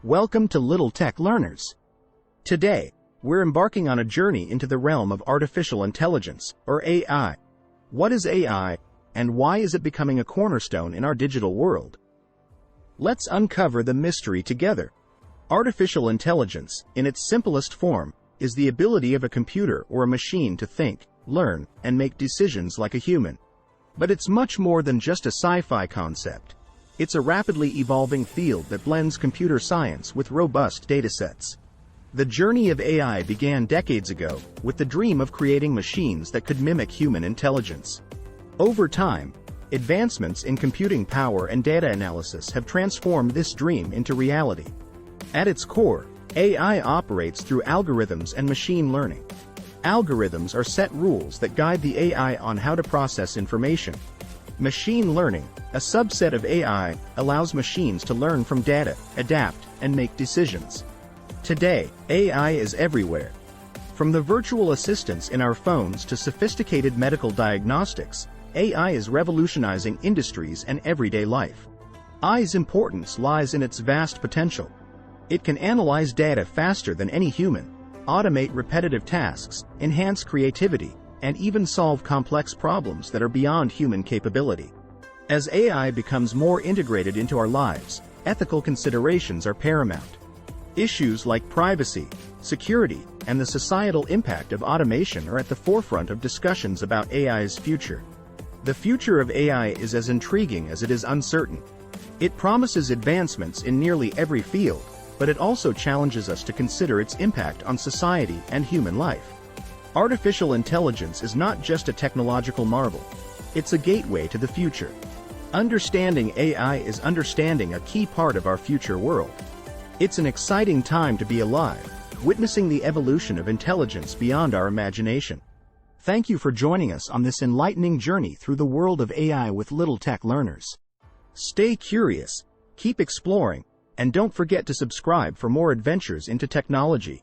Welcome to Little Tech Learners. Today, we're embarking on a journey into the realm of artificial intelligence, or AI. What is AI, and why is it becoming a cornerstone in our digital world? Let's uncover the mystery together. Artificial intelligence, in its simplest form, is the ability of a computer or a machine to think, learn, and make decisions like a human. But it's much more than just a sci-fi concept. It's a rapidly evolving field that blends computer science with robust datasets. The journey of AI began decades ago, with the dream of creating machines that could mimic human intelligence. Over time, advancements in computing power and data analysis have transformed this dream into reality. At its core, AI operates through algorithms and machine learning. Algorithms are set rules that guide the AI on how to process information. Machine learning, a subset of AI, allows machines to learn from data, adapt, and make decisions. Today, AI is everywhere. From the virtual assistants in our phones to sophisticated medical diagnostics, AI is revolutionizing industries and everyday life. AI's importance lies in its vast potential. It can analyze data faster than any human, automate repetitive tasks, enhance creativity, and even solve complex problems that are beyond human capability. As AI becomes more integrated into our lives, ethical considerations are paramount. Issues like privacy, security, and the societal impact of automation are at the forefront of discussions about AI's future. The future of AI is as intriguing as it is uncertain. It promises advancements in nearly every field, but it also challenges us to consider its impact on society and human life. Artificial intelligence is not just a technological marvel. It's a gateway to the future. Understanding AI is understanding a key part of our future world. It's an exciting time to be alive, witnessing the evolution of intelligence beyond our imagination. Thank you for joining us on this enlightening journey through the world of AI with Little Tech Learners. Stay curious, keep exploring, and don't forget to subscribe for more adventures into technology.